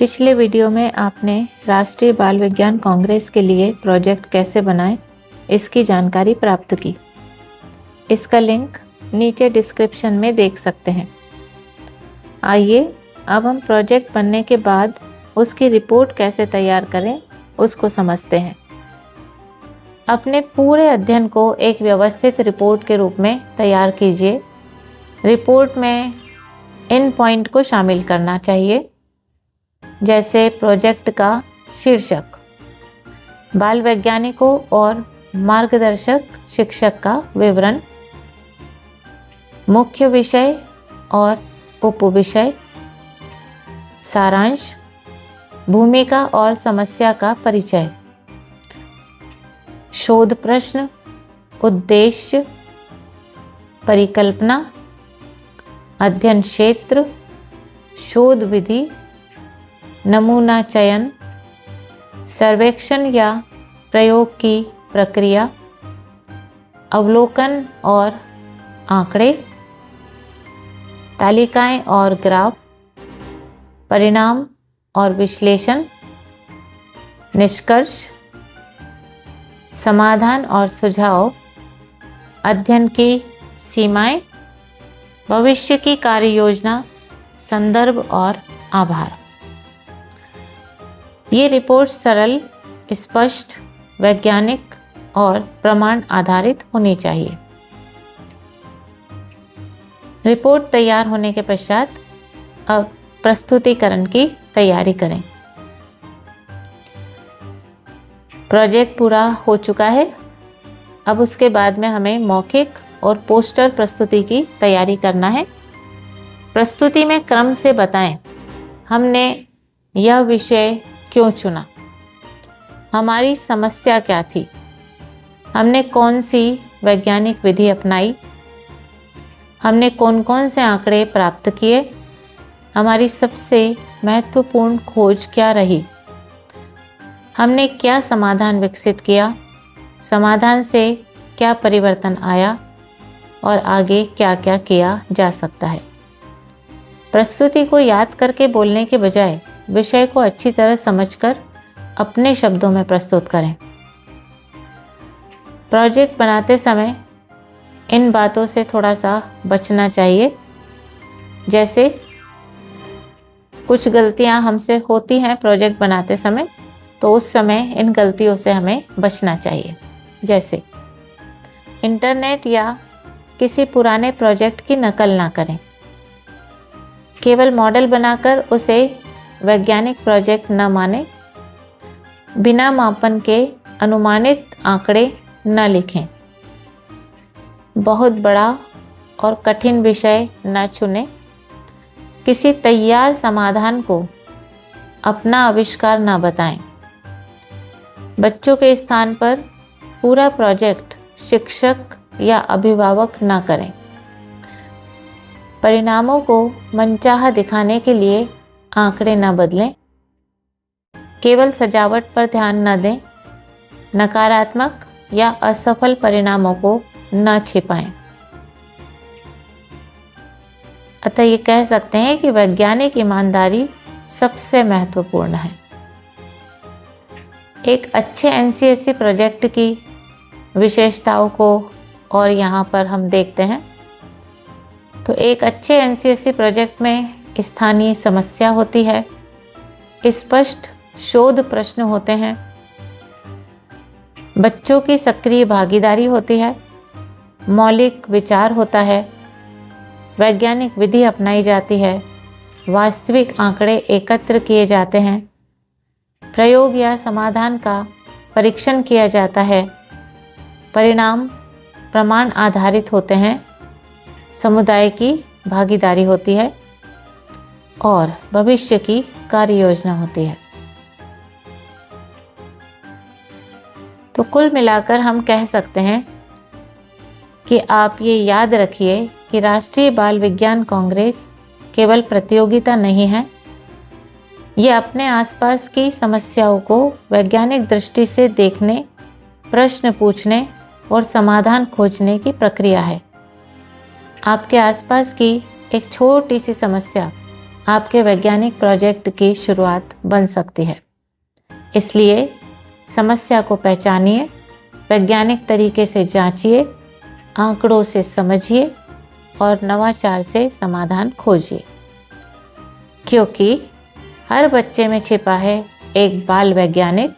पिछले वीडियो में आपने राष्ट्रीय बाल विज्ञान कांग्रेस के लिए प्रोजेक्ट कैसे बनाएं इसकी जानकारी प्राप्त की। इसका लिंक नीचे डिस्क्रिप्शन में देख सकते हैं। आइए अब हम प्रोजेक्ट बनने के बाद उसकी रिपोर्ट कैसे तैयार करें उसको समझते हैं। अपने पूरे अध्ययन को एक व्यवस्थित रिपोर्ट के रूप में तैयार कीजिए। रिपोर्ट में इन पॉइंट को शामिल करना चाहिए, जैसे प्रोजेक्ट का शीर्षक, बाल वैज्ञानिकों और मार्गदर्शक शिक्षक का विवरण, मुख्य विषय और उपविषय, सारांश, भूमिका और समस्या का परिचय, शोध प्रश्न, उद्देश्य, परिकल्पना, अध्ययन क्षेत्र, शोध विधि, नमूना चयन, सर्वेक्षण या प्रयोग की प्रक्रिया, अवलोकन और आंकड़े, तालिकाएं और ग्राफ, परिणाम और विश्लेषण, निष्कर्ष, समाधान और सुझाव, अध्ययन की सीमाएं, भविष्य की कार्य योजना, संदर्भ और आभार। ये रिपोर्ट सरल, स्पष्ट, वैज्ञानिक और प्रमाण आधारित होनी चाहिए। रिपोर्ट तैयार होने के पश्चात अब प्रस्तुतिकरण की तैयारी करें। प्रोजेक्ट पूरा हो चुका है। अब उसके बाद में हमें मौखिक और पोस्टर प्रस्तुति की तैयारी करना है। प्रस्तुति में क्रम से बताएं हमने यह विषय क्यों चुना, हमारी समस्या क्या थी, हमने कौन सी वैज्ञानिक विधि अपनाई, हमने कौन कौन से आंकड़े प्राप्त किए, हमारी सबसे महत्वपूर्ण खोज क्या रही, हमने क्या समाधान विकसित किया, समाधान से क्या परिवर्तन आया और आगे क्या क्या किया जा सकता है। प्रस्तुति को याद करके बोलने के बजाय विषय को अच्छी तरह समझकर अपने शब्दों में प्रस्तुत करें। प्रोजेक्ट बनाते समय इन बातों से थोड़ा सा बचना चाहिए, जैसे कुछ गलतियां हमसे होती हैं प्रोजेक्ट बनाते समय, तो उस समय इन गलतियों से हमें बचना चाहिए। जैसे इंटरनेट या किसी पुराने प्रोजेक्ट की नकल ना करें, केवल मॉडल बनाकर उसे वैज्ञानिक प्रोजेक्ट न माने, बिना मापन के अनुमानित आंकड़े न लिखें, बहुत बड़ा और कठिन विषय न चुनें, किसी तैयार समाधान को अपना आविष्कार न बताएं, बच्चों के स्थान पर पूरा प्रोजेक्ट शिक्षक या अभिभावक न करें, परिणामों को मनचाहा दिखाने के लिए आंकड़े न बदलें, केवल सजावट पर ध्यान न दें, नकारात्मक या असफल परिणामों को न छिपाएं। अतः ये कह सकते हैं कि वैज्ञानिक ईमानदारी सबसे महत्वपूर्ण है। एक अच्छे एनसीएससी प्रोजेक्ट की विशेषताओं को और यहाँ पर हम देखते हैं। तो एक अच्छे एनसीएससी प्रोजेक्ट में स्थानीय समस्या होती है, स्पष्ट शोध प्रश्न होते हैं, बच्चों की सक्रिय भागीदारी होती है, मौलिक विचार होता है, वैज्ञानिक विधि अपनाई जाती है, वास्तविक आंकड़े एकत्र किए जाते हैं, प्रयोग या समाधान का परीक्षण किया जाता है, परिणाम प्रमाण आधारित होते हैं, समुदाय की भागीदारी होती है और भविष्य की कार्य योजना होती है। तो कुल मिलाकर हम कह सकते हैं कि आप ये याद रखिए कि राष्ट्रीय बाल विज्ञान कांग्रेस केवल प्रतियोगिता नहीं है, ये अपने आसपास की समस्याओं को वैज्ञानिक दृष्टि से देखने, प्रश्न पूछने और समाधान खोजने की प्रक्रिया है। आपके आसपास की एक छोटी सी समस्या आपके वैज्ञानिक प्रोजेक्ट की शुरुआत बन सकती है। इसलिए समस्या को पहचानिए, वैज्ञानिक तरीके से जांचिए, आंकड़ों से समझिए और नवाचार से समाधान खोजिए, क्योंकि हर बच्चे में छिपा है एक बाल वैज्ञानिक।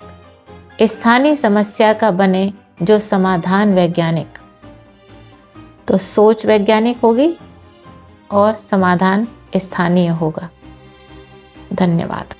स्थानीय समस्या का बने जो समाधान वैज्ञानिक, तो सोच वैज्ञानिक होगी और समाधान स्थानीय होगा। धन्यवाद।